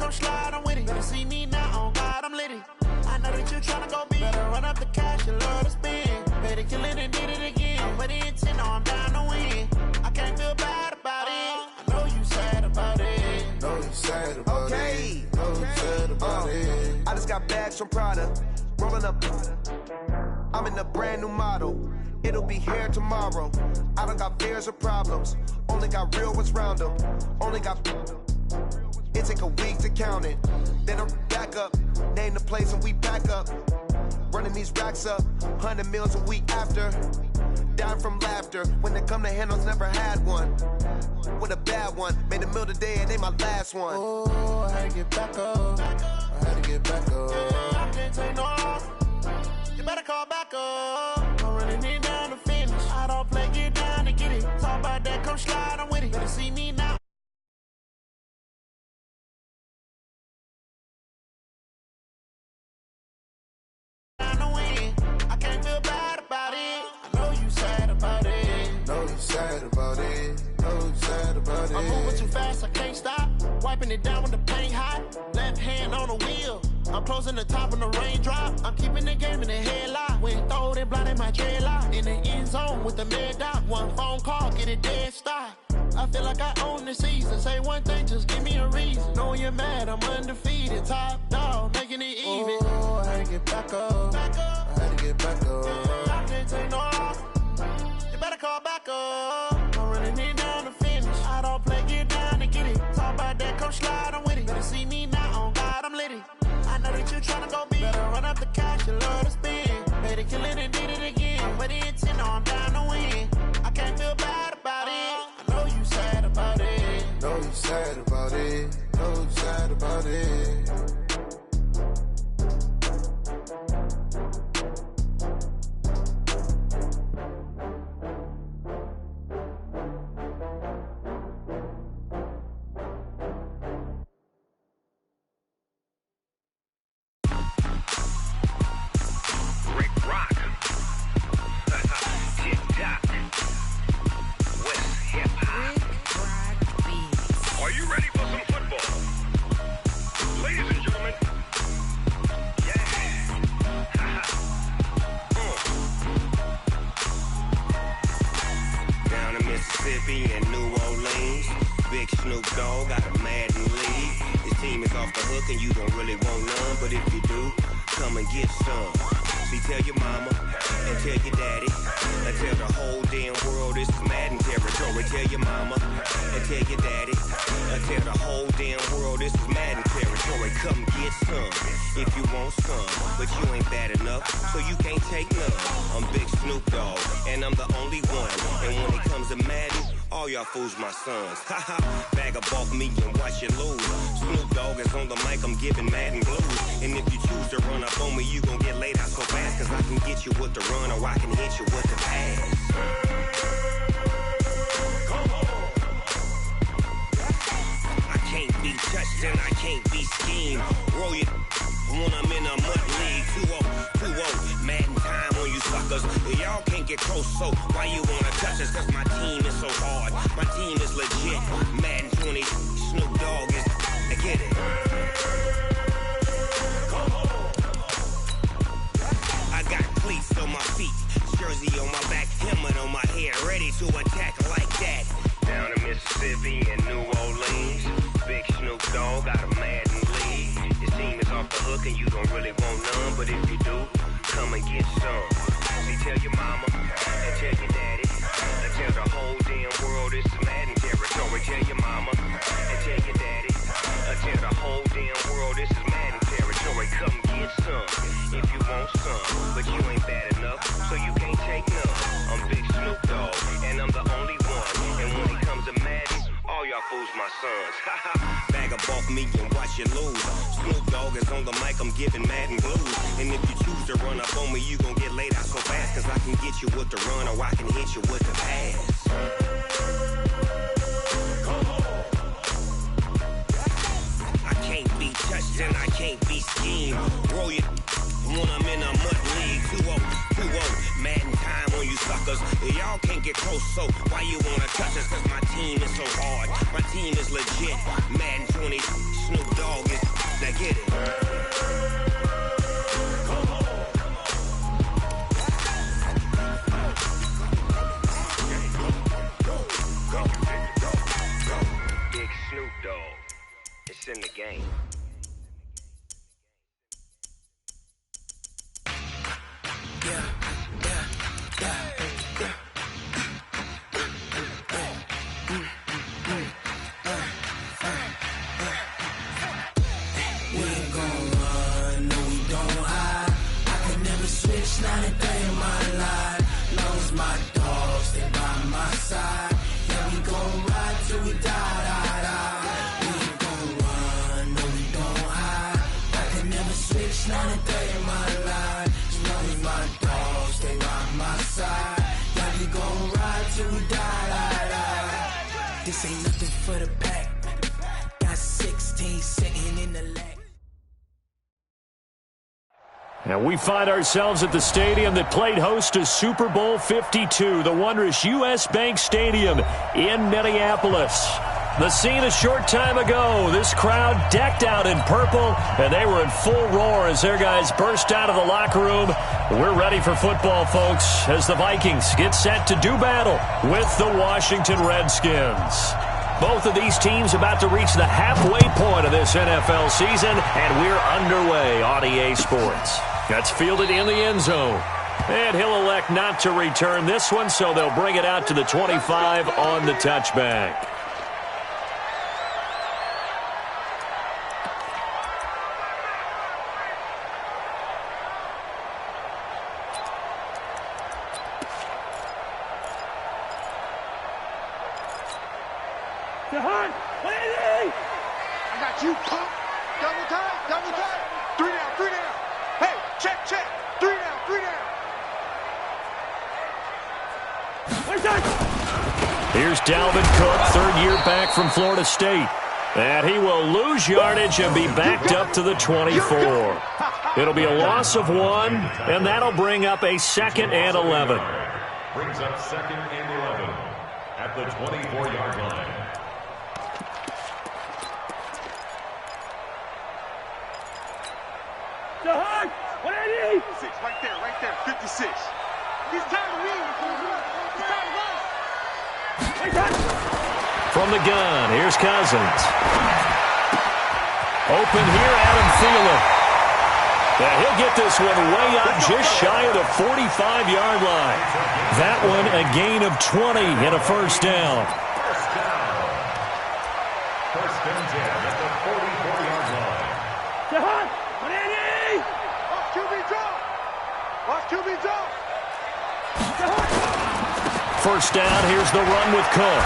come slide, I'm with it. Better see me now, on God, I'm lit it. I know that you tryna go big. Better run up the cash, you love to spend. Better kill it and did it again. I'm with the intent, no, I'm down to win. I can't feel bad about it. I know you sad about it. Know you sad about it. Know you sad about it. I just got bags from Prada. Rolling up. I'm in a brand new model. It'll be here tomorrow. I don't got fears or problems. Only got real ones round them. Only got. It take a week to count it. Then I'm back up. Name the place and we back up. Running these racks up. 100 meals a week after. Dying from laughter. When they come to handles, never had one. With a bad one. Made a meal today and they my last one. Oh, I had to get back up. I had to get back up. I can't take no loss. You better call back up. I'm running it down to finish. I don't play, get down to get it. Talk about that, come slide, I'm with it. Better see me now. I can't feel bad about it. I know you sad about it. Know you sad about it. Know you sad about it. I'm moving too fast, I can't stop. Wiping it down with the paint hot. Left hand on the wheel. I'm closing the top on the raindrop. I'm keeping the game in the headlock. When throwed and blinded my dreadlock. In the end zone with the mad dot. One phone call, get it dead stop. I feel like I own the season. Say one thing, just give me a reason. Knowing you're mad, I'm undefeated. Top dog, making it even. Oh, I had to get back up. I had to get back up. I can't take no loss. You better call back up. I'm running it down to finish. I don't play, get down to get it. Talk about that, come slide, I'm with it. Better see me now, on God, I'm lit it. I know that you tryna go big. Better run up the cash, you love to spend. Better kill it and did it again. I'm with the intent, no, I'm down to win. I can't feel bad about it. I know you sad about it. Know you sad about it. Know you sad about it. Mississippi and New Orleans. Big Snoop Dogg got a Madden league. His team is off the hook and you don't really want none, but if you do, come and get some. See, tell your mama and tell your daddy and tell the whole damn world this is Madden territory. Tell your mama and tell your daddy and tell the whole damn world this is Madden territory. Come get some if you want some, but you ain't bad enough, so you can't take none. I'm Big Snoop Dogg and I'm the only one. And when it comes to Madden, all y'all fools my sons. Haha, bag a bulk me and watch you lose. Snoop Dogg is on the mic, I'm giving Madden blues. And if you choose to run up on me, you gon' get laid out so fast. Cause I can get you with the run or I can hit you with the pass. Come on. I can't be touched and I can't be schemed. Roll you when I'm in a mud league. 2-0, Madden time on you suckers. Y'all can't get close, so why you wanna touch us? Cause my team is so hard, my team is legit. Madden 20, Snoop Dogg is, I get it. Come on. I got cleats on my feet, jersey on my back, helmet on my head, ready to attack like that. Down in Mississippi and New Orleans, Big Snoop Dogg got a Madden league. His team is off the hook and you don't really want none, but if you do, come and get some. See, tell your mama and tell your daddy and tell the whole damn world this is Madden territory. Tell your mama and tell your daddy and tell the whole damn world this is Madden territory. Come get some if you want some, but you ain't bad enough, so you can't take none. I'm Big Snoop Dogg and I'm the only one. And when it comes to Madden, all y'all fools my sons. Bag a bulk me and watch you lose. Snoop Dogg is on the mic, I'm giving Madden blues. And if you choose to run up on me, you gon' get laid out so fast. Cause I can get you with the run or I can hit you with the pass. Come on. I can't be touched and I can't be schemed. Roll you when I'm in a mud league. 2-0, Madden time on you suckers. motherfuckers. Y'all can't get close, so why you wanna touch us? Cause my team is so hard. My team is legit. Madden 20, Snoop Dogg is. Now get it. Big Snoop Dogg. It's in the game. Not a day in my life. Lost my dogs, they by my side. Yeah, we gon' ride till we die, die, die. We ain't gon' run, no, we don't hide. I can never switch, not a day in my life. Lost my dogs, they by my side. Yeah, we gon' ride till we die, die, die. This ain't nothing for the pack. Got 16 sitting in the leg. And we find ourselves at the stadium that played host to Super Bowl 52, the wondrous U.S. Bank Stadium in Minneapolis. The scene a short time ago, this crowd decked out in purple, and they were in full roar as their guys burst out of the locker room. We're ready for football, folks, as the Vikings get set to do battle with the Washington Redskins. Both of these teams about to reach the halfway point of this NFL season, and we're underway on EA Sports. That's fielded in the end zone. And he'll elect not to return this one, so they'll bring it out to the 25 on the touchback. I got you, pump. Double time, double time. 3 down, 3 down. Hey, check, check. 3 down, 3 down. Here's Dalvin Cook, third year back from Florida State. And he will lose yardage and be backed up to the 24. It'll be a loss of 1, and that'll bring up a 2nd and 11. Brings up 2nd and 11 at the 24-yard line. Right there, 56. He's time to win. He's time to run. From the gun, here's Cousins. Open here, Adam Thielen. And he'll get this one way up just shy of the 45-yard line. That one a gain of 20 and a first down. First down 10 at the 44-yard line. First down, here's the run with Cook.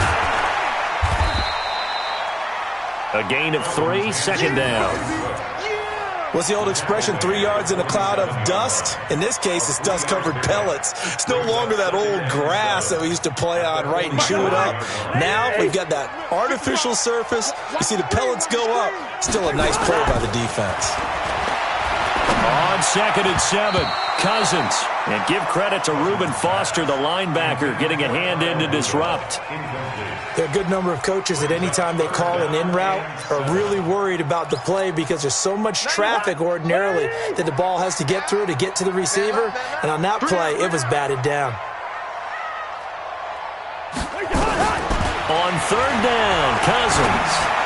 A gain of 3, 2nd down. What's the old expression, 3 yards in a cloud of dust? In this case, it's dust-covered pellets. It's no longer that old grass that we used to play on, right, and chew it up. Now we've got that artificial surface. You see the pellets go up. Still a nice play by the defense. On 2nd and 7, Cousins. And give credit to Reuben Foster, the linebacker, getting a hand in to disrupt. There are a good number of coaches at any time they call an in route are really worried about the play because there's so much traffic ordinarily that the ball has to get through to get to the receiver. And on that play, it was batted down. On 3rd down, Cousins.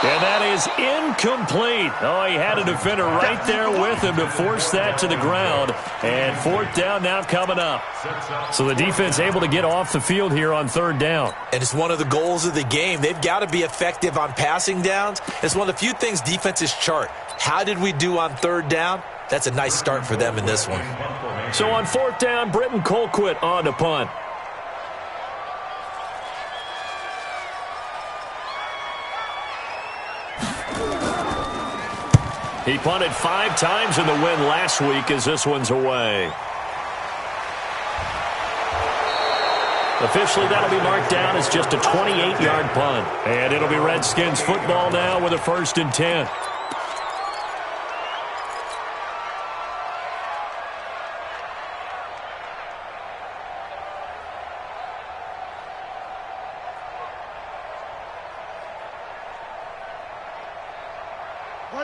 And that is incomplete. Oh, he had a defender right there with him to force that to the ground. And 4th down now coming up. So the defense able to get off the field here on 3rd down. And it's one of the goals of the game. They've got to be effective on passing downs. It's one of the few things defenses chart. How did we do on 3rd down? That's a nice start for them in this one. So on 4th down, Britton Colquitt on to punt. He punted 5 times in the win last week as this one's away. Officially, that'll be marked down as just a 28-yard punt. And it'll be Redskins football now with a 1st and 10.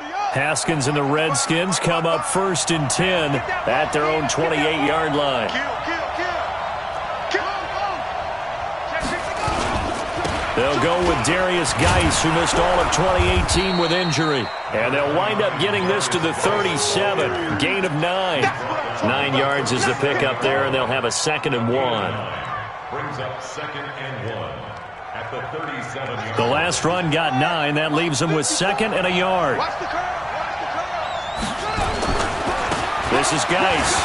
Haskins and the Redskins come up 1st and 10 at their own 28-yard line. They'll go with Darius Geis, who missed all of 2018 with injury. And they'll wind up getting this to the 37. Gain of 9. 9 yards is the pickup there, and they'll have a 2nd and 1. Brings up 2nd and 1 at the 37. The last run got 9. That leaves them with 2nd and a yard. This is Geis.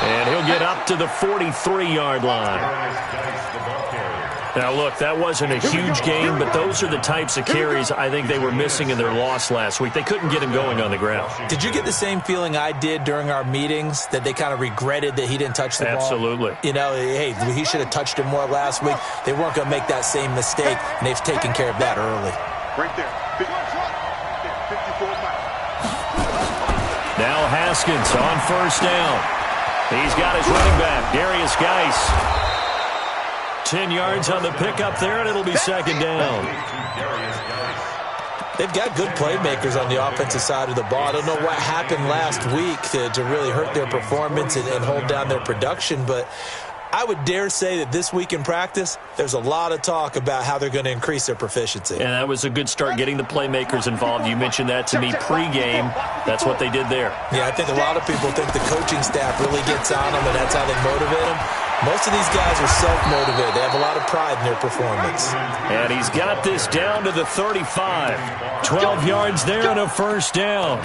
And he'll get up to the 43-yard line. Now, look, that wasn't a huge game, but those are the types of carries I think they were missing in their loss last week. They couldn't get him going on the ground. Did you get the same feeling I did during our meetings, that they kind of regretted that he didn't touch the ball? Absolutely. You know, hey, he should have touched it more last week. They weren't going to make that same mistake, and they've taken care of that early. Right there. 54 miles. Now Haskins on 1st down. He's got his running back, Darius Geis. 10 yards on the pickup there, and it'll be 2nd down. They've got good playmakers on the offensive side of the ball. I don't know what happened last week to really hurt their performance and hold down their production, but I would dare say that this week in practice, there's a lot of talk about how they're going to increase their proficiency. And that was a good start, getting the playmakers involved. You mentioned that to me pregame. That's what they did there. Yeah, I think a lot of people think the coaching staff really gets on them, and that's how they motivate them. Most of these guys are self-motivated. They have a lot of pride in their performance. And he's got this down to the 35. 12 yards there and a 1st down.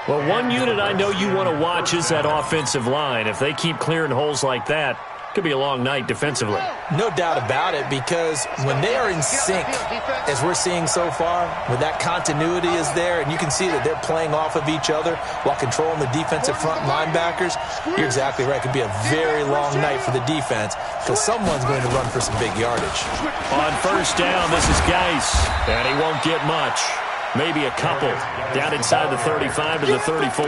Well, one unit I know you want to watch is that offensive line. If they keep clearing holes like that, it could be a long night defensively. No doubt about it, because when they are in sync, as we're seeing so far, when that continuity is there, and you can see that they're playing off of each other while controlling the defensive front linebackers, you're exactly right. It could be a very long night for the defense, because someone's going to run for some big yardage. On 1st down, this is Geis, and he won't get much. Maybe a couple. Down inside the 35 to the 34.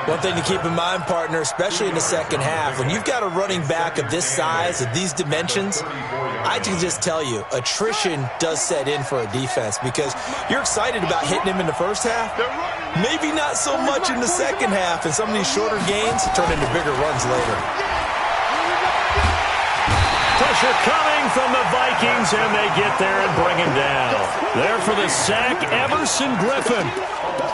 One thing to keep in mind, partner, especially in the second half, when you've got a running back of this size, of these dimensions, I can just tell you, attrition does set in for a defense, because you're excited about hitting him in the first half. Maybe not so much in the second half, and some of these shorter gains turn into bigger runs later. Pressure coming from the Vikings, and they get there and bring him down. There for the sack, Everson Griffin.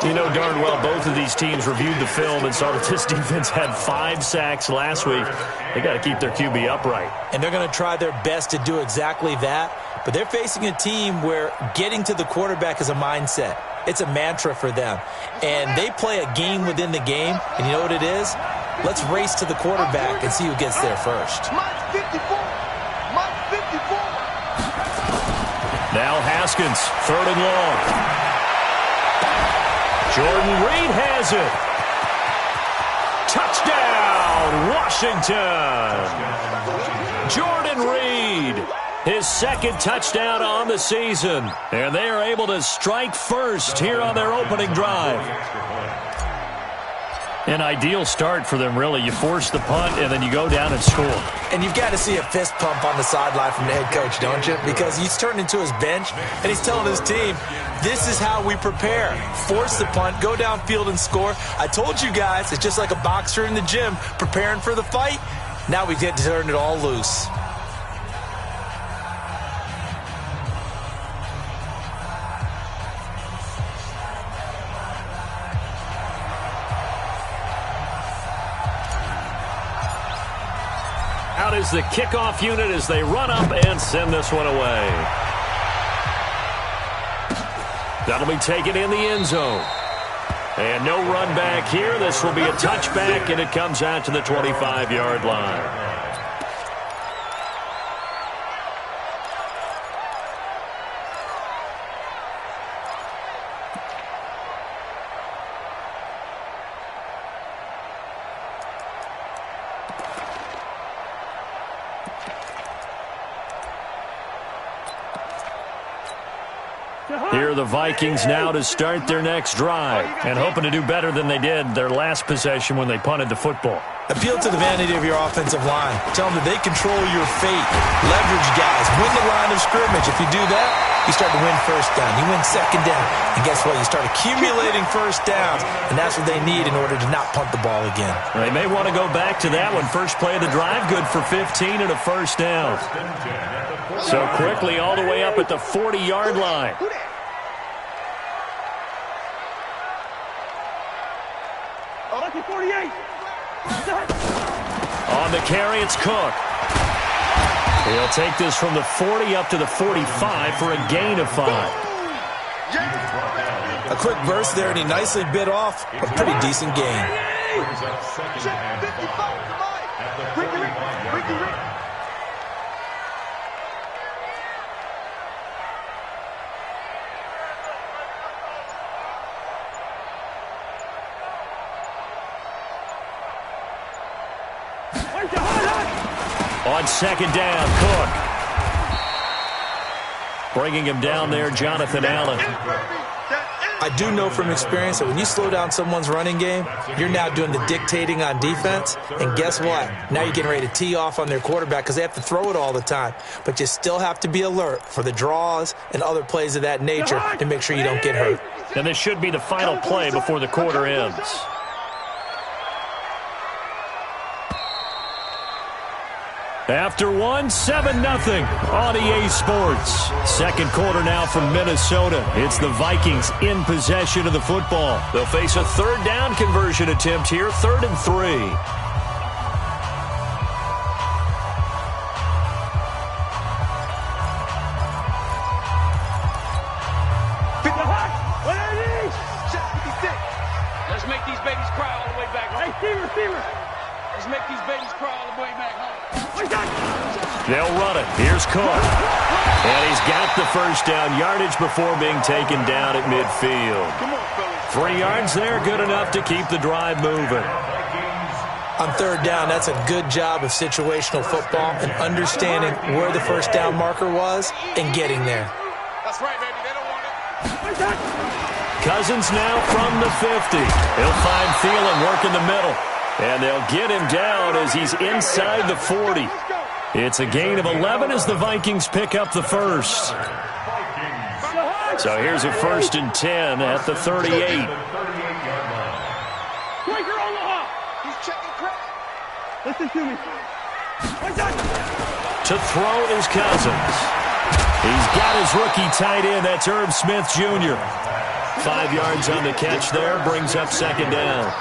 You know darn well both of these teams reviewed the film and saw that this defense had 5 sacks last week. They got to keep their QB upright. And they're going to try their best to do exactly that, but they're facing a team where getting to the quarterback is a mindset. It's a mantra for them. And they play a game within the game, and you know what it is? Let's race to the quarterback and see who gets there first. Now Haskins, 3rd and long. Jordan Reed has it. Touchdown, Washington. Jordan Reed, his 2nd touchdown on the season. And they are able to strike first here on their opening drive. An ideal start for them, really. You force the punt, and then you go down and score. And you've got to see a fist pump on the sideline from the head coach, don't you? Because he's turned into his bench, and he's telling his team, this is how we prepare. Force the punt, go downfield and score. I told you guys, it's just like a boxer in the gym preparing for the fight. Now we get to turn it all loose. Out is the kickoff unit as they run up and send this one away. That'll be taken in the end zone. And no run back here. This will be a touchback, and it comes out to the 25-yard line. Here are the Vikings now to start their next drive, and hoping to do better than they did their last possession when they punted the football. Appeal to the vanity of your offensive line. Tell them that they control your fate. Leverage guys. Win the line of scrimmage. If you do that, you start to win first down. You win second down. And guess what? You start accumulating first downs. And that's what they need in order to not punt the ball again. They may want to go back to that one. First play of the drive, good for 15 and a first down. So quickly all the way up at the 40-yard line. Oh, that's 48. On the carry, it's Cook. He'll take this from the 40 up to the 45 for a gain of 5. A quick burst there, and he nicely bit off a pretty decent gain. On second down, Cook. Bringing him down there, Jonathan Allen. I do know from experience that when you slow down someone's running game, you're now doing the dictating on defense. And guess what? Now you're getting ready to tee off on their quarterback because they have to throw it all the time. But you still have to be alert for the draws and other plays of that nature to make sure you don't get hurt. And this should be the final play before the quarter ends. After 7-0 on EA Sports. Second quarter now from Minnesota. It's the Vikings in possession of the football. They'll face a third down conversion attempt here, 3rd and 3. Let's make these babies cry all the way back home. Hey, receiver. Let's make these babies cry all the way back home. They'll run it. Here's Cook. And he's got the first down yardage before being taken down at midfield. 3 yards there, good enough to keep the drive moving. On third down, that's a good job of situational football and understanding where the first down marker was and getting there. That's right, baby. They don't want it. Cousins now from the 50. He'll find Thielen work in the middle. And they'll get him down as he's inside the 40. It's a gain of 11 as the Vikings pick up the first. So here's a 1st and 10 at the 38. Listen to me. To throw is Cousins. He's got his rookie tight end. That's Herb Smith Jr. 5 yards on the catch there. Brings up second down.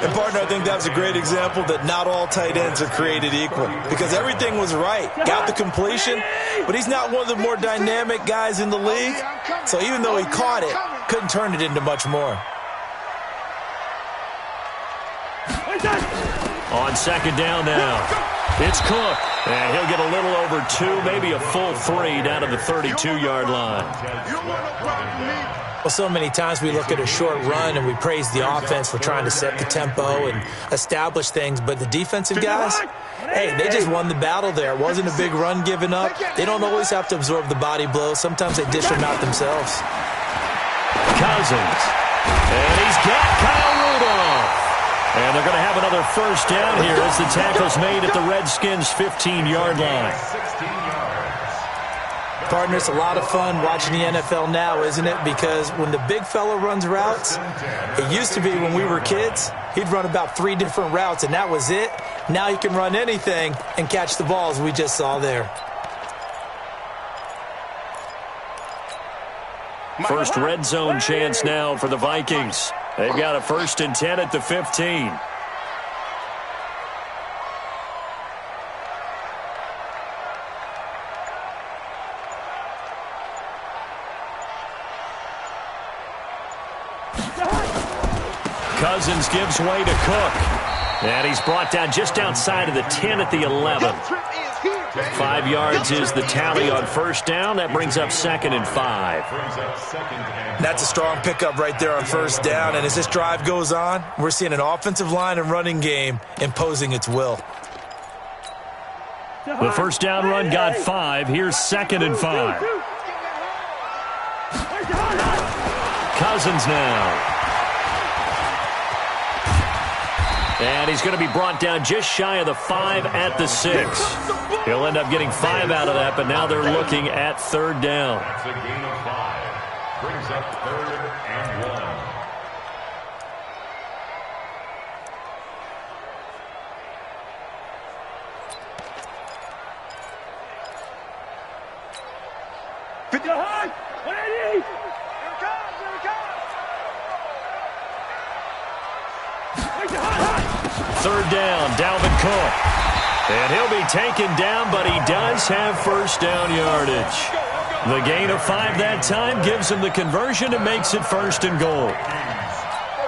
And, partner, I think that was a great example that not all tight ends are created equal because everything was right. Got the completion, but he's not one of the more dynamic guys in the league. So even though he caught it, couldn't turn it into much more. On second down now, it's Cook. And he'll get a little over 2, maybe a full 3 down to the 32-yard line. Well, so many times we look at a short run and we praise the offense for trying to set the tempo and establish things, but the defensive guys, hey, they just won the battle there. It wasn't a big run given up. They don't always have to absorb the body blows. Sometimes they dish them out themselves. Cousins. And he's got Kyle Rudolph. And they're going to have another first down here as the tackle's made at the Redskins' 15-yard line. Partner, it's a lot of fun watching the NFL now, isn't it? Because when the big fella runs routes, it used to be when we were kids, he'd run about 3 different routes, and that was it. Now he can run anything and catch the balls we just saw there. First red zone chance now for the Vikings. They've got a 1st and 10 at the 15. Cousins gives way to Cook. And he's brought down just outside of the 10 at the 11. 5 yards is the tally on first down. That brings up 2nd and 5. That's a strong pickup right there on first down. And as this drive goes on, we're seeing an offensive line and running game imposing its will. The first down run got 5. Here's 2nd and 5. Cousins now. And he's going to be brought down just shy of the 5 at the 6. He'll end up getting 5 out of that, but now they're looking at 3rd down. That's a gain of 5. Brings up 3rd and 1. Third down, Dalvin Cook. And he'll be taken down, but he does have first down yardage. The gain of 5 that time gives him the conversion and makes it 1st and goal.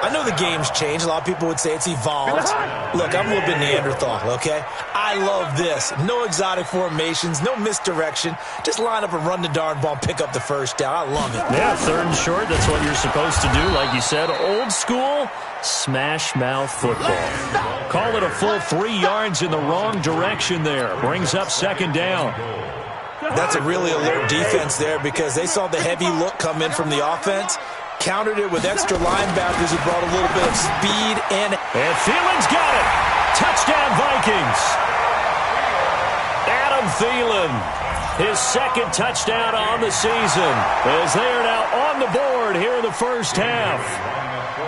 I know the game's changed. A lot of people would say it's evolved. Look, I'm a little bit Neanderthal, okay? I love this. No exotic formations, no misdirection. Just line up and run the darn ball and pick up the first down. I love it. Yeah, 3rd and short, that's what you're supposed to do. Like you said, old school, smash mouth football. Call it a full 3 yards in the wrong direction there. Brings up 2nd down. That's a really alert defense there because they saw the heavy look come in from the offense. Countered it with extra linebackers who brought a little bit of speed and Thielen's got it. Touchdown, Vikings. Adam Thielen, his 2nd touchdown on the season, as they are now on the board here in the first half.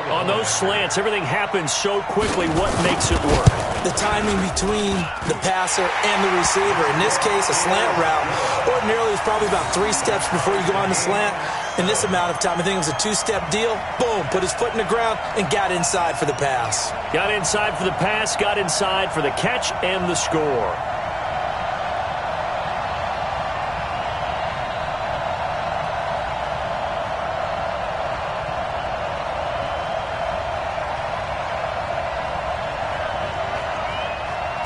On those slants, everything happens so quickly. What makes it work? The timing between the passer and the receiver. In this case, a slant route. Ordinarily, it's probably about 3 steps before you go on the slant. In this amount of time, I think it was a 2-step deal. Boom, put his foot in the ground and got inside for the pass. Got inside for the pass, got inside for the catch and the score.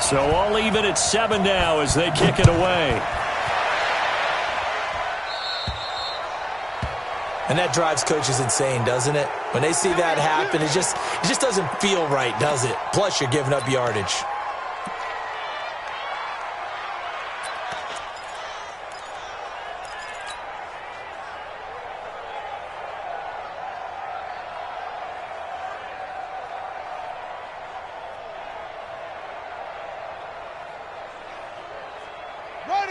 So all even at 7 now as they kick it away. And that drives coaches insane, doesn't it? When they see that happen, it just doesn't feel right, does it? Plus, you're giving up yardage.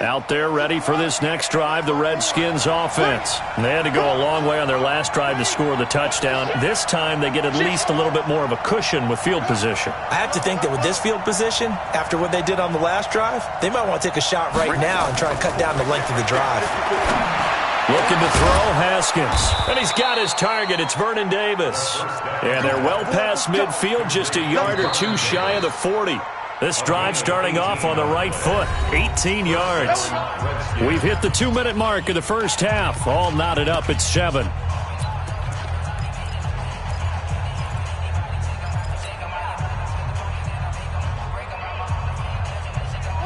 Out there ready for this next drive, the Redskins offense. They had to go a long way on their last drive to score the touchdown. This time they get at least a little bit more of a cushion with field position. I have to think that with this field position, after what they did on the last drive, they might want to take a shot right now and try and cut down the length of the drive. Looking to throw, Haskins. And he's got his target. It's Vernon Davis. And they're well past midfield, just a yard or 2 shy of the 40. This drive starting off on the right foot, 18 yards. We've hit the 2-minute mark of the first half. All knotted up at 7.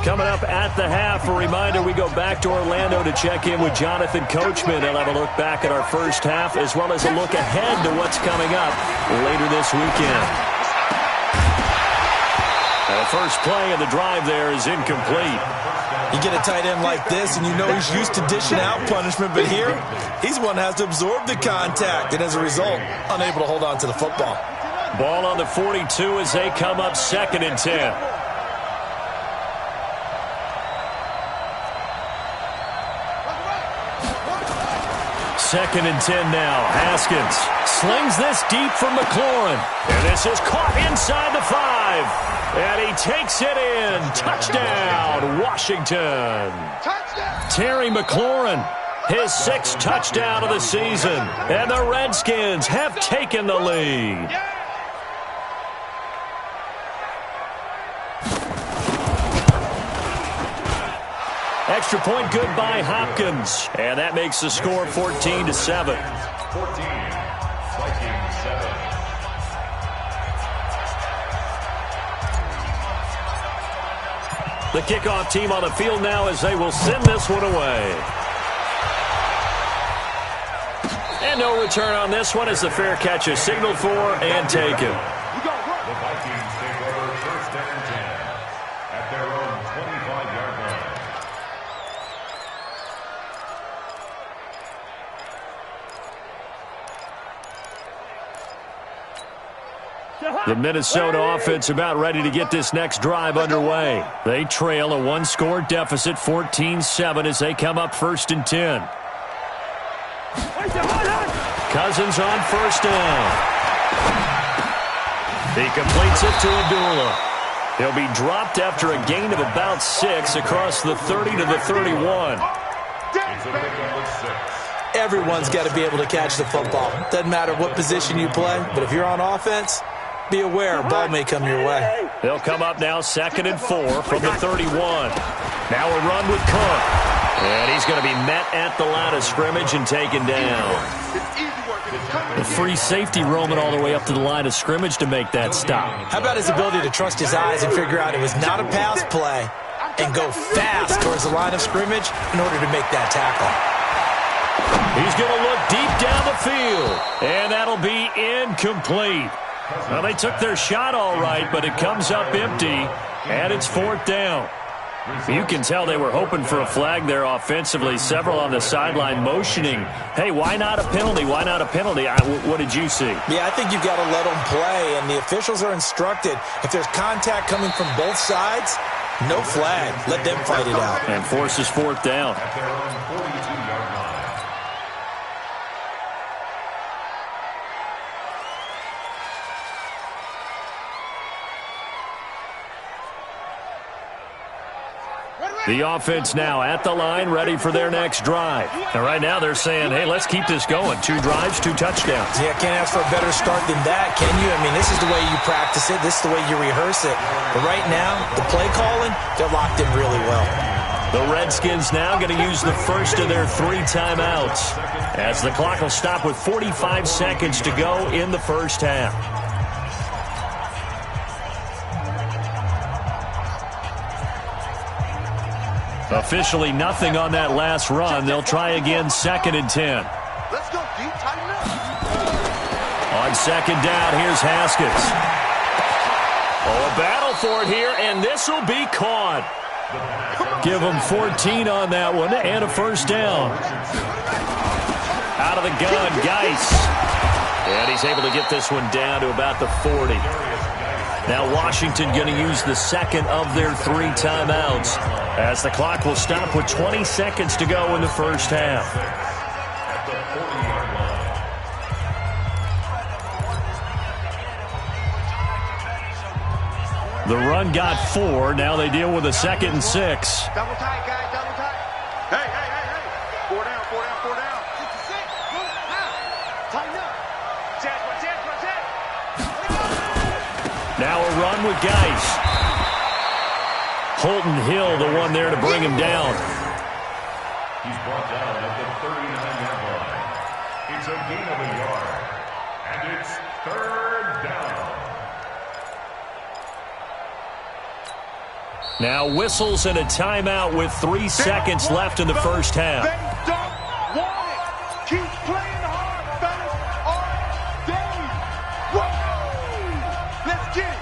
Coming up at the half, a reminder, we go back to Orlando to check in with Jonathan Coachman. He'll have a look back at our first half as well as a look ahead to what's coming up later this weekend. The first play of the drive there is incomplete. You get a tight end like this, and you know he's used to dishing out punishment, but here, he's one that has to absorb the contact, and as a result, unable to hold on to the football. Ball on the 42 as they come up 2nd and 10. Second and 10 now. Haskins slings this deep from McLaurin. And this is caught inside the 5. And he takes it in. Touchdown, Washington. Touchdown. Terry McLaurin, his 6th touchdown of the season. And the Redskins have taken the lead. Extra point good by Hopkins. And that makes the score 14-7. 14, Vikings 7. The kickoff team on the field now as they will send this one away. And no return on this one as the fair catch is signaled for and taken. The Vikings take over 1st and 10 at their own 25-yard line. The Minnesota offense about ready to get this next drive underway. They trail a one-score deficit, 14-7, as they come up 1st and 10. Cousins on 1st down. He completes it to Abdullah. He'll be dropped after a gain of about 6 across the 30 to the 31. Everyone's got to be able to catch the football. Doesn't matter what position you play, but if you're on offense, be aware a ball may come your way. They'll come up now 2nd and 4 from the 31. Now a run with Cook. And he's going to be met at the line of scrimmage and taken down. The free safety roaming all the way up to the line of scrimmage to make that stop. How about his ability to trust his eyes and figure out it was not a pass play and go fast towards the line of scrimmage in order to make that tackle. He's going to look deep down the field, and that'll be incomplete. Well, they took their shot all right, but it comes up empty, and it's 4th down. You can tell they were hoping for a flag there offensively. Several on the sideline motioning, hey, why not a penalty? Why not a penalty? What did you see? Yeah, I think you've got to let them play, and the officials are instructed. If there's contact coming from both sides, no flag. Let them fight it out. And forces 4th down. At their own 42-yard line. The offense now at the line, ready for their next drive. And right now they're saying, hey, let's keep this going. 2 drives, 2 touchdowns. Yeah, can't ask for a better start than that, can you? I mean, this is the way you practice it. This is the way you rehearse it. But right now, the play calling, they're locked in really well. The Redskins now going to use the first of their 3 timeouts, as the clock will stop with 45 seconds to go in the first half. Officially nothing on that last run. They'll try again 2nd and 10. Let's go deep, tighten up. On 2nd down, here's Haskins. Oh, a battle for it here, and this will be caught. Give them 14 on that one and a first down. Out of the gun, Geis. And he's able to get this one down to about the 40. Now Washington going to use the second of their 3 timeouts, as the clock will stop with 20 seconds to go in the first half. The run got 4. Now they deal with a 2nd and 6. Double tight, guys, double tight. Hey, hey, hey, hey. 4 down, 4 down, 4 down. 56, move now. Tighten up. Chance, my chance, my chance. Now a run with Geis. Holton Hill, the one there to bring him down. He's brought down at the 39-yard line. It's a gain of a yard. And it's 3rd down. Now whistles and a timeout with 3 seconds left in the first half. They don't want it. Keep playing hard, fellas, all day. Whoa! Let's get it.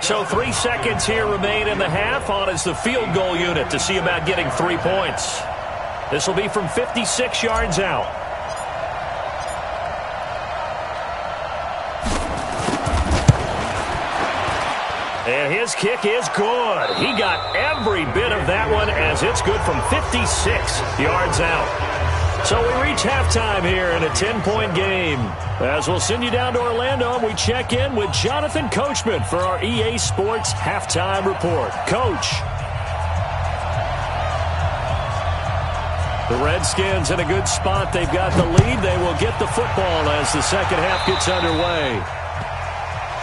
So 3 seconds here remain in the half. On is the field goal unit to see about getting 3 points. This will be from 56 yards out. And his kick is good. He got every bit of that one, as it's good from 56 yards out. So we reach halftime here in a 10-point game. As we'll send you down to Orlando, and we check in with Jonathan Coachman for our EA Sports Halftime Report. Coach. The Redskins in a good spot. They've got the lead. They will get the football as the second half gets underway.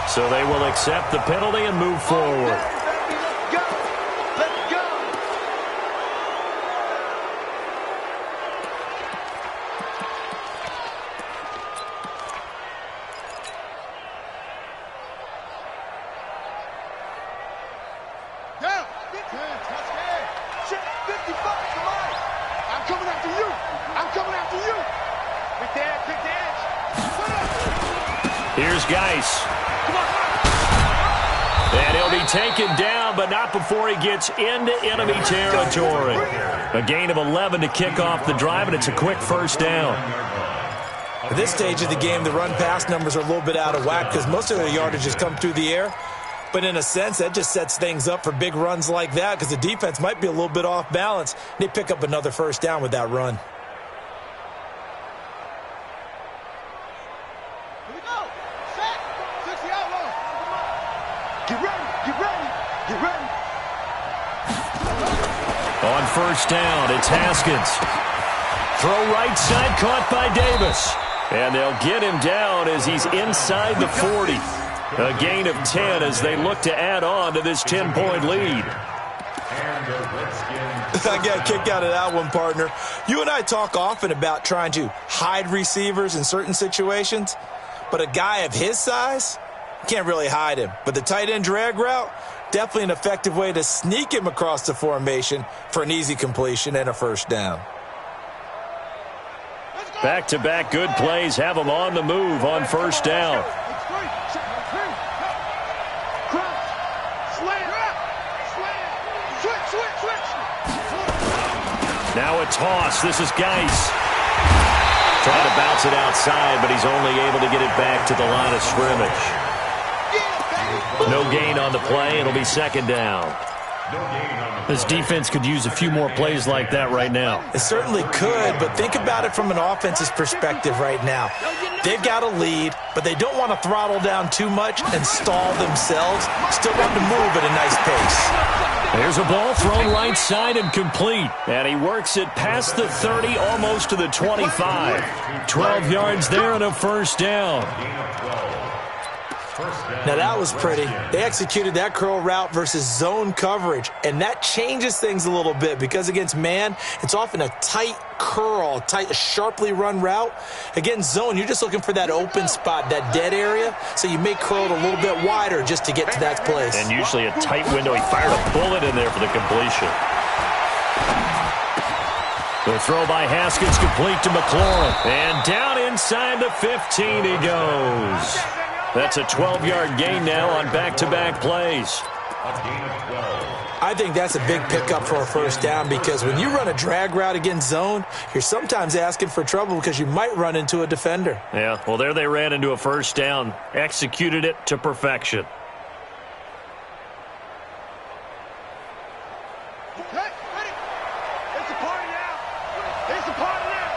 So they will accept the penalty and move forward. Let's go. Let's go. Down. Touchdown. Check 55. Come on. I'm coming after you. I'm coming after you. Quick edge. Quick edge. Here's Geis. And he'll be taken down, but not before he gets into enemy territory. A gain of 11 to kick off the drive, and it's a quick first down. At this stage of the game, the run-pass numbers are a little bit out of whack because most of their yardage has come through the air. But in a sense, that just sets things up for big runs like that because the defense might be a little bit off balance. They pick up another first down with that run. Here we go. Set. 60 out long. Get ready. Get ready. Get ready. On first down, it's Haskins. Throw right side, caught by Davis. And they'll get him down as he's inside the 40. A gain of 10 as they look to add on to this 10-point lead. I got a kick out of that one, partner. You and I talk often about trying to hide receivers in certain situations, but a guy of his size, can't really hide him. But the tight end drag route, definitely an effective way to sneak him across the formation for an easy completion and a first down. Back-to-back good plays have him on the move on first down. Now a toss. This is Geis. Trying to bounce it outside, but he's only able to get it back to the line of scrimmage. No gain on the play. It'll be second down. This defense could use a few more plays like that right now. It certainly could, but think about it from an offense's perspective right now. They've got a lead, but they don't want to throttle down too much and stall themselves. Still want to move at a nice pace. There's a ball thrown right side and complete. And he works it past the 30, almost to the 25. 12 yards there and a first down. Now that was pretty. They executed that curl route versus zone coverage, and that changes things a little bit because against man, it's often a tight curl, tight, sharply run route. Against zone, you're just looking for that open spot, that dead area, so you may curl it a little bit wider just to get to that place. And usually a tight window. He fired a bullet in there for the completion. The throw by Haskins complete to McLaurin. And down inside the 15 he goes. That's a 12-yard gain now on back-to-back plays. I think that's a big pickup for a first down because when you run a drag route against zone, you're sometimes asking for trouble because you might run into a defender. Yeah, well, there they ran into a first down, executed it to perfection. Okay, ready. It's a party now. It's a party now.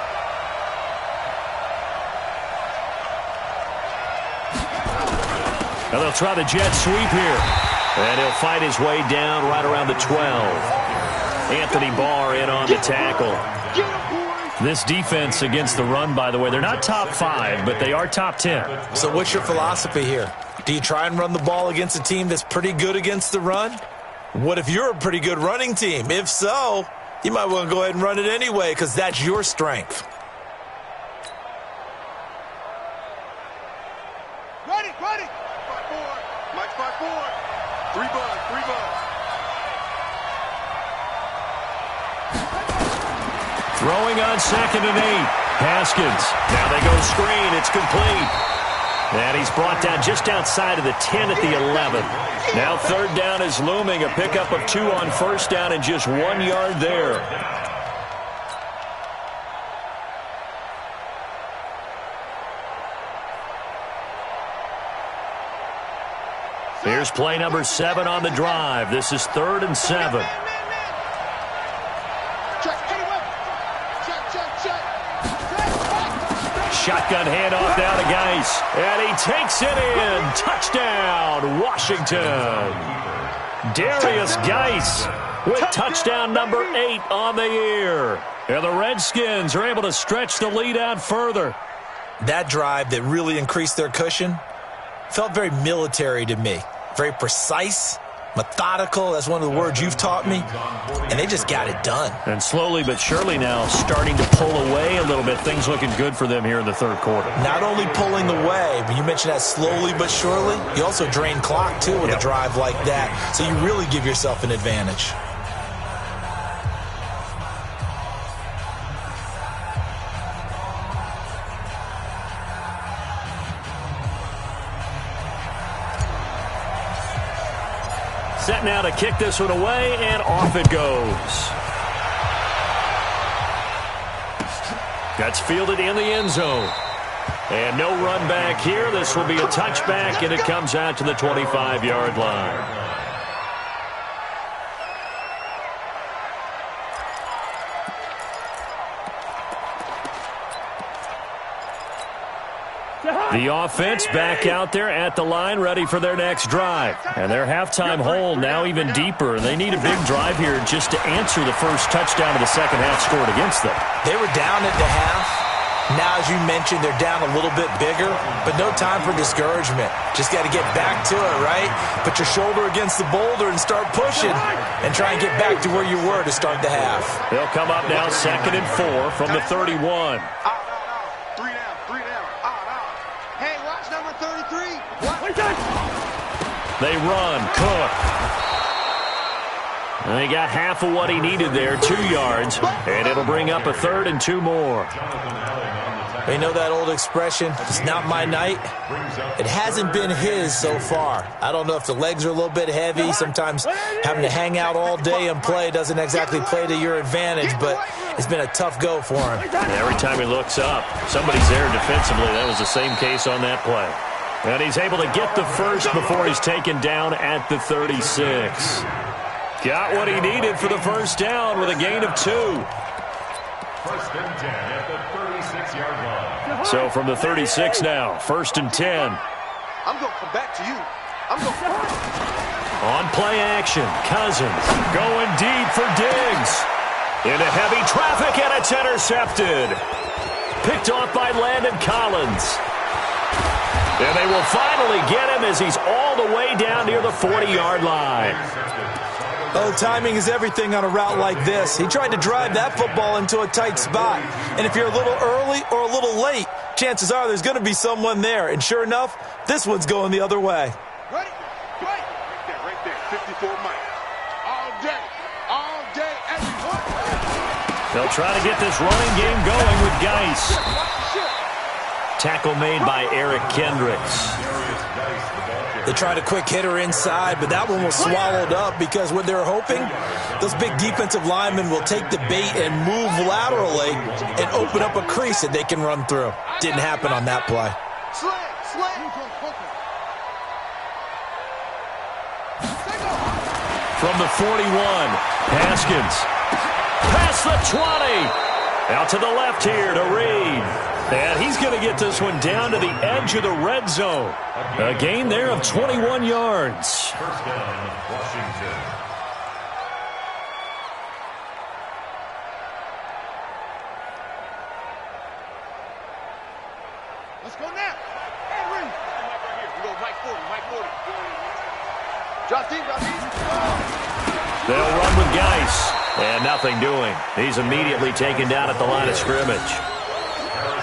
Now they'll try the jet sweep here. And he'll fight his way down right around the 12. Anthony Barr in on the tackle. This defense against the run, by the way, they're not top 5, but they are top 10. So what's your philosophy here? Do you try and run the ball against a team that's pretty good against the run? What if you're a pretty good running team? If so, you might want to go ahead and run it anyway because that's your strength. Ready, ready. 5-4. Mike 5-4. 3 bucks, 3 bucks. Throwing on 2nd and 8. Haskins. Now they go screen. It's complete. And he's brought down just outside of the 10 at the 11. Now third down is looming. A pickup of 2 on first down and just 1 yard there. Here's play number 7 on the drive. This is 3rd and 7. Shotgun handoff now to Geis. And he takes it in. Touchdown, Washington. Darius Geis with touchdown number 8 on the year. And the Redskins are able to stretch the lead out further. That drive that really increased their cushion felt very military to me. Very precise, methodical. That's one of the words you've taught me. And they just got it done. And slowly but surely now starting to pull away a little bit. Things looking good for them here in the third quarter. Not only pulling away, but you mentioned that slowly but surely. You also drain clock, too, with a drive like that. So you really give yourself an advantage. set now to kick this one away, and off it goes. That's fielded in the end zone. And no run back here. This will be a touchback, and it comes out to the 25-yard line. The offense back out there at the line, ready for their next drive. And their halftime hole now even deeper. And they need a big drive here just to answer the first touchdown of the second half scored against them. They were down at the half. Now, as you mentioned, they're down a little bit bigger, but no time for discouragement. Just got to get back to it, right? Put your shoulder against the boulder and start pushing and try and get back to where you were to start the half. They'll come up now 2nd and 4 from the 31. They run. Cook. And he got half of what he needed there, 2 yards, and it'll bring up a 3rd and 2 more. You know that old expression, it's not my night? It hasn't been his so far. I don't know if the legs are a little bit heavy. Sometimes having to hang out all day and play doesn't exactly play to your advantage, but it's been a tough go for him. And every time he looks up, somebody's there defensively. That was the same case on that play. And he's able to get the first before he's taken down at the 36. Got what he needed for the first down with a gain of 2. 1st and 10 at the 36-yard line. So from the 36 now, 1st and 10. I'm going to come back to you. On play action, Cousins going deep for Diggs. Into heavy traffic, and it's intercepted. Picked off by Landon Collins. And they will finally get him as he's all the way down near the 40-yard line. Oh, timing is everything on a route like this. He tried to drive that football into a tight spot. And if you're a little early or a little late, chances are there's going to be someone there. And sure enough, this one's going the other way. Ready? Right there. 54 Mike. All day, everyone. They'll try to get this running game going with Geis. Tackle made by Eric Kendricks. They tried a quick hitter inside, but that one was swallowed up because what they're hoping, those big defensive linemen will take the bait and move laterally and open up a crease that they can run through. Didn't happen on that play. From the 41, Haskins. Past the 20. Out to the left here to Reed. And he's going to get this one down to the edge of the red zone. A gain there of 21 yards. 1st down, Washington. Let's go now. Hey, Reed. Right here. We go Mike 40. Drop deep. They'll run with Geis. And nothing doing. He's immediately taken down at the line of scrimmage.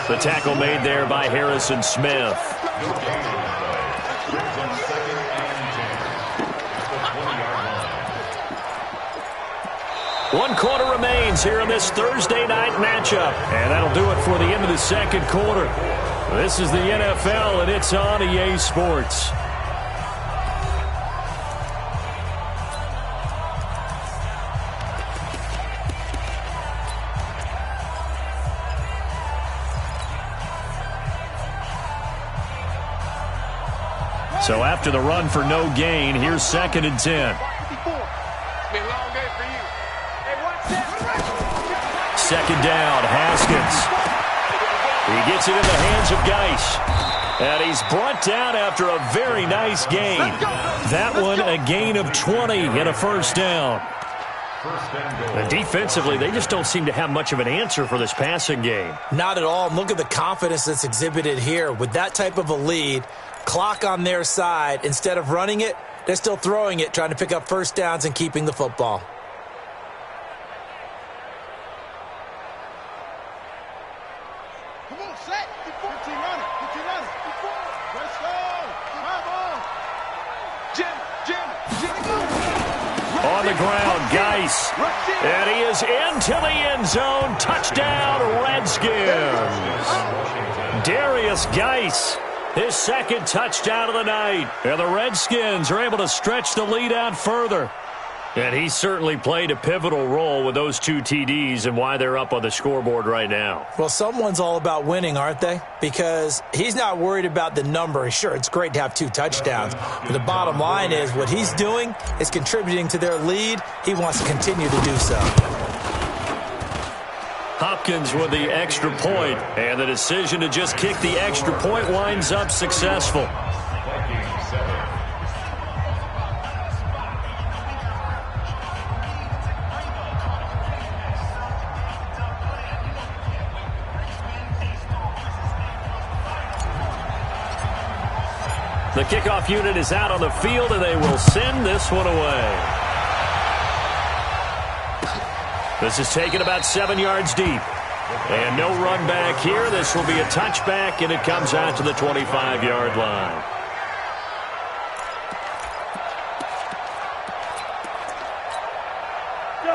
The tackle made there by Harrison Smith. One quarter remains here in this Thursday night matchup. And that'll do it for the end of the second quarter. This is the NFL, and it's on EA Sports. So after the run for no gain, here's 2nd and 10. 2nd down, Haskins. He gets it in the hands of Geis. And he's brought down after a very nice gain. That one a gain of 20 and a first down. And defensively, they just don't seem to have much of an answer for this passing game. Not at all. Look at the confidence that's exhibited here. With that type of a lead, clock on their side, instead of running it, they're still throwing it, trying to pick up first downs and keeping the football. Come on, set. 15 running. Let's go. Come on. Jim. On the ground, Geis. And he is into the end zone. Touchdown, Redskins. Darius Geis His second touchdown of the night. And the Redskins are able to stretch the lead out further. And he certainly played a pivotal role with those 2 TDs and why they're up on the scoreboard right now. Well, someone's all about winning, aren't they? Because he's not worried about the number. Sure, it's great to have 2 touchdowns. But the bottom line is what he's doing is contributing to their lead. He wants to continue to do so. Hopkins with the extra point, and the decision to just kick the extra point winds up successful. The kickoff unit is out on the field, and they will send this one away. This is taken about 7 yards deep. And no run back here. This will be a touchback, and it comes out to the 25-yard line.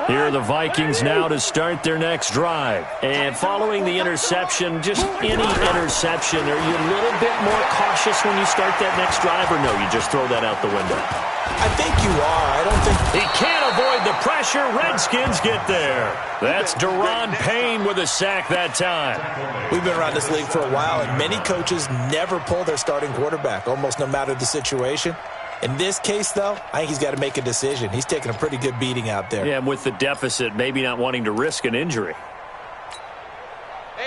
Here are the Vikings now to start their next drive. And following the interception, just any interception, are you a little bit more cautious when you start that next drive, or no, you just throw that out the window? I think you are. I don't think... He can't avoid the pressure. Redskins get there. That's Daron Payne with a sack that time. We've been around this league for a while, and many coaches never pull their starting quarterback, almost no matter the situation. In this case, though, I think he's got to make a decision. He's taking a pretty good beating out there. Yeah, and with the deficit, maybe not wanting to risk an injury.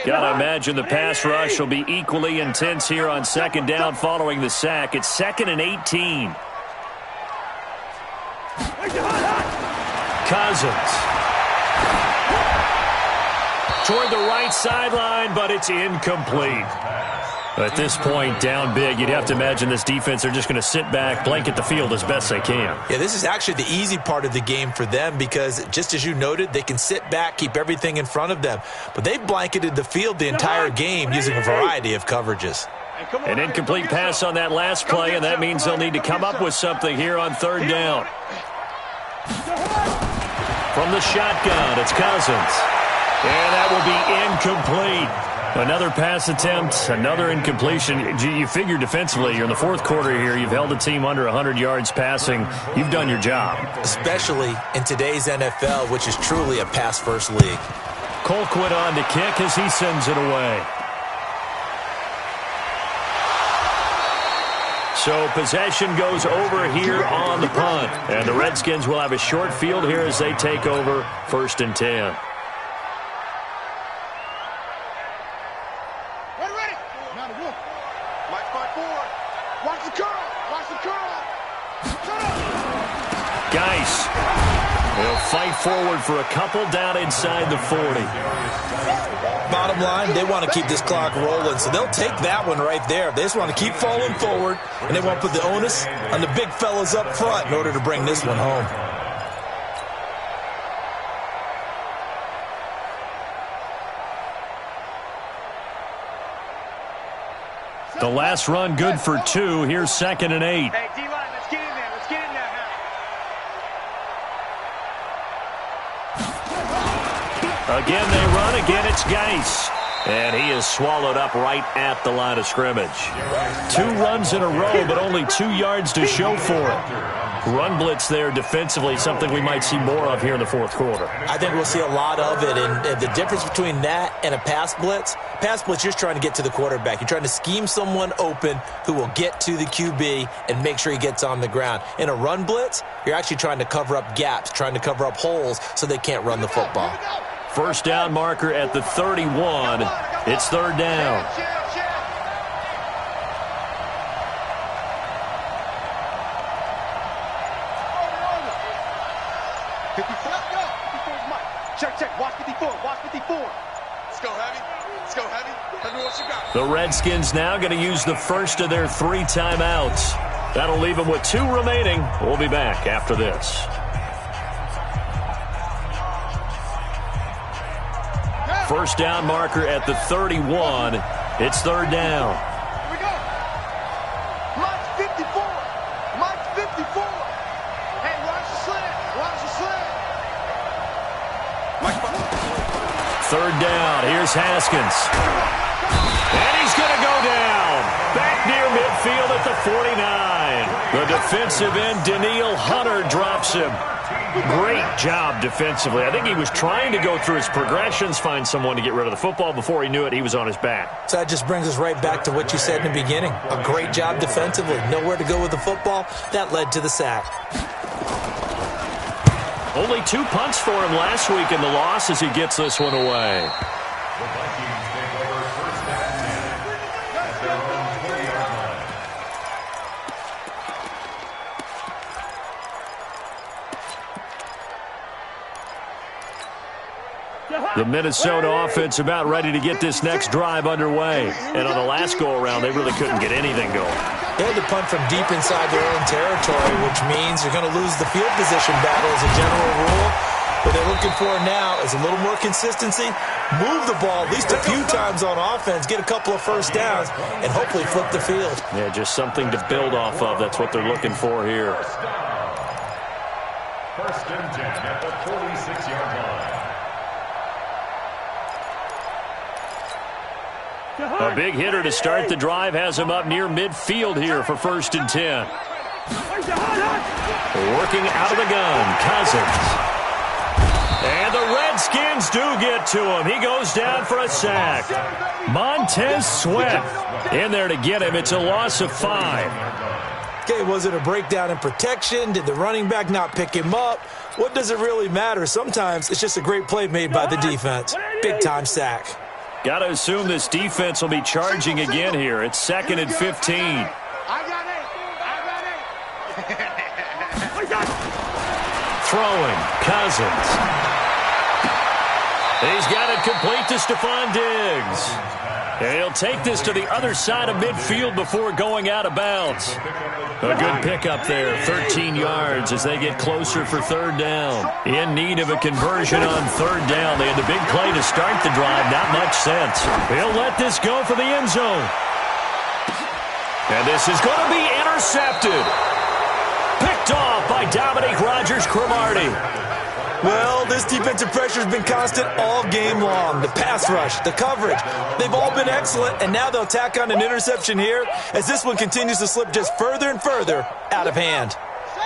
Got to imagine the pass rush will be equally intense here on second down following the sack. It's 2nd and 18. Cousins. Toward the right sideline, but it's incomplete. At this point, down big, you'd have to imagine this defense are just going to sit back, blanket the field as best they can. Yeah, this is actually the easy part of the game for them because, just as you noted, they can sit back, keep everything in front of them. But they blanketed the field the entire game using a variety of coverages. An incomplete pass on that last play, and that means they'll need to come up with something here on 3rd down. From the shotgun, it's Cousins. And that will be incomplete. Another pass attempt, another incompletion. You figure defensively, you're in the 4th quarter here. You've held the team under 100 yards passing. You've done your job. Especially in today's NFL, which is truly a pass-first league. Colquitt on to kick as he sends it away. So possession goes over here on the punt. And the Redskins will have a short field here as they take over 1st and 10. Geis will fight forward for a couple down inside the 40. Bottom line, they want to keep this clock rolling, so they'll take that one right there. They just want to keep falling forward, and they want to put the onus on the big fellas up front in order to bring this one home. The last run good for 2. Here's 2nd and 8. Hey, D-line, let's get in there. Let's get in there now. Again, they run. Again, it's Geis. And he is swallowed up right at the line of scrimmage. 2 runs in a row, but only 2 yards to show for it. Run blitz there defensively, something we might see more of here in the 4th quarter. I think we'll see a lot of it, and the difference between that and a pass blitz, you're just trying to get to the quarterback. You're trying to scheme someone open who will get to the QB and make sure he gets on the ground. In a run blitz, you're actually trying to cover up gaps, trying to cover up holes so they can't run the football. 1st down marker at the 31. It's 3rd down. Check. Watch 54. Watch 54. Let's go heavy. Let's go heavy. Let me what you got. The Redskins now going to use the first of their 3 timeouts. That'll leave them with 2 remaining. We'll be back after this. First down marker at the 31. It's 3rd down. Here we go. Mike's 54. Mike's 54. Hey, watch the slant. Watch the slant. 3rd down. Here's Haskins. And he's going to go down. Back near The defensive end, Danielle Hunter, drops him. Great job defensively. I think he was trying to go through his progressions, find someone to get rid of the football. Before he knew it, he was on his back. So that just brings us right back to what you said in the beginning. A great job defensively. Nowhere to go with the football. That led to the sack. Only 2 punts for him last week in the loss as he gets this one away. The Vikings take over first and 10 at their own 20-yard line. The Minnesota offense about ready to get this next drive underway. And on the last go-around, they really couldn't get anything going. They had to punt from deep inside their own territory, which means you're going to lose the field position battle as a general rule. What they're looking for now is a little more consistency, move the ball at least a few times on offense, get a couple of first downs, and hopefully flip the field. Yeah, just something to build off of. That's what they're looking for here. First and 10 at the 46-yard line. A big hitter to start the drive has him up near midfield here for first and 10. Working out of the gun, Cousins. And the Redskins do get to him. He goes down for a sack. Montez Sweat in there to get him. It's a loss of 5. Okay, was it a breakdown in protection? Did the running back not pick him up? What does it really matter? Sometimes it's just a great play made by the defense. Big-time sack. Got to assume this defense will be charging again here. It's 2nd and 15. I got it. Throwing, Cousins. He's got it complete to Stephon Diggs. And he'll take this to the other side of midfield before going out of bounds. A good pickup there, 13 yards as they get closer for third down. In need of a conversion on third down. They had the big play to start the drive, not much sense. He'll let this go for the end zone. And this is going to be intercepted. Picked off by Dominique Rodgers-Cromartie. Well, this defensive pressure has been constant all game long. The pass rush, the coverage, they've all been excellent, and now they'll tack on an interception here as this one continues to slip just further and further out of hand.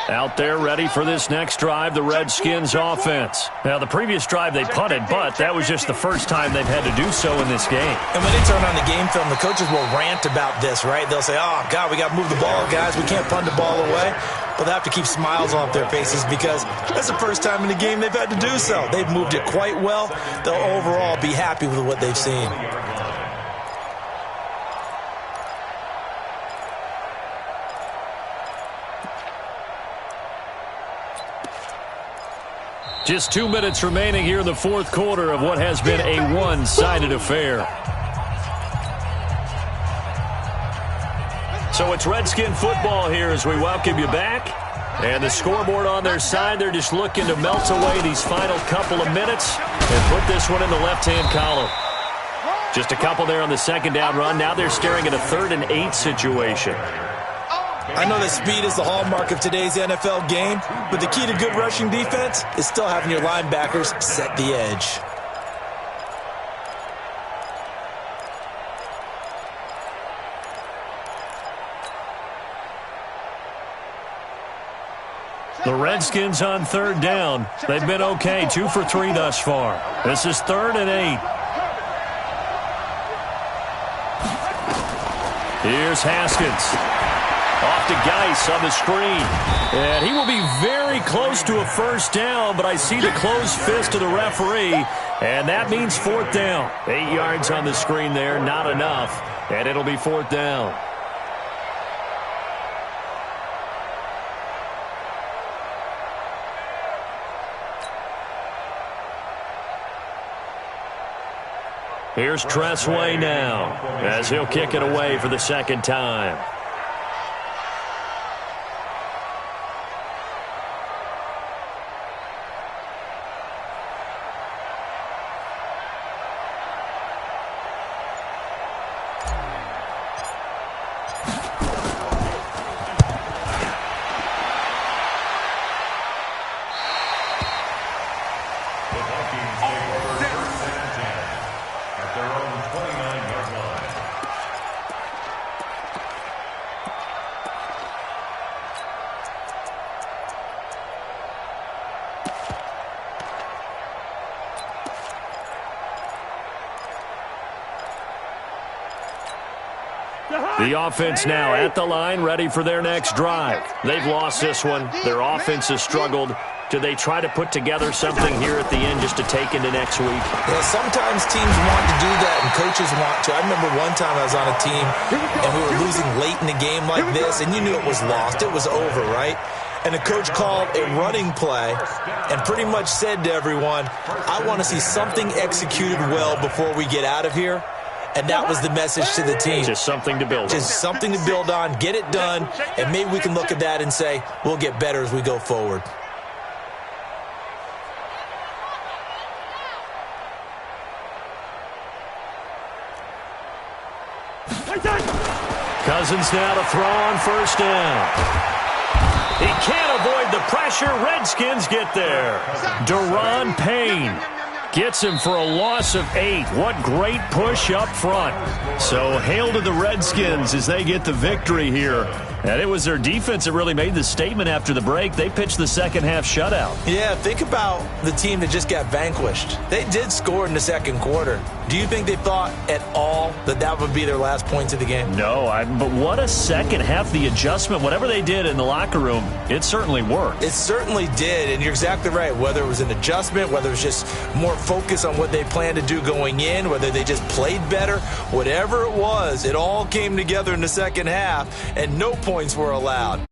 Out there ready for this next drive, the Redskins offense. Now, the previous drive they punted, but that was just the first time they've had to do so in this game. And when they turn on the game film, the coaches will rant about this, right? They'll say, oh, God, we got to move the ball, guys. We can't punt the ball away. But they have to keep smiles off their faces because that's the first time in the game they've had to do so. They've moved it quite well. They'll overall be happy with what they've seen. Just 2 minutes remaining here in the fourth quarter of what has been a one-sided affair. So it's Redskin football here as we welcome you back. And the scoreboard on their side, they're just looking to melt away these final couple of minutes and put this one in the left-hand column. Just a couple there on the second down run. Now they're staring at a 3rd and 8 situation. I know that speed is the hallmark of today's NFL game, but the key to good rushing defense is still having your linebackers set the edge. The Redskins on third down. They've been okay, 2 for 3 thus far. This is 3rd and 8. Here's Haskins. Off to Geis on the screen. And he will be very close to a first down, but I see the closed fist of the referee, and that means 4th down. 8 yards on the screen there, not enough, and it'll be 4th down. Here's Tressway now as he'll kick it away for the second time. The offense now at the line, ready for their next drive. They've lost this one. Their offense has struggled. Do they try to put together something here at the end just to take into next week? Yeah, sometimes teams want to do that and coaches want to. I remember one time I was on a team and we were losing late in the game like this, and you knew it was lost. It was over, right? And the coach called a running play and pretty much said to everyone, I want to see something executed well before we get out of here. And that was the message to the team. Just something to build on. Just something to build on, get it done, and maybe we can look at that and say, we'll get better as we go forward. Cousins now to throw on first down. He can't avoid the pressure. Redskins get there. Daron Payne gets him for a loss of 8. What great push up front. So hail to the Redskins as they get the victory here. And it was their defense that really made the statement after the break. They pitched the second half shutout. Yeah, think about the team that just got vanquished. They did score in the second quarter. Do you think they thought at all that that would be their last points of the game? No, but what a second half. The adjustment, whatever they did in the locker room, it certainly worked. It certainly did, and you're exactly right. Whether it was an adjustment, whether it was just more focus on what they planned to do going in, whether they just played better, whatever it was, it all came together in the second half, and no points were allowed.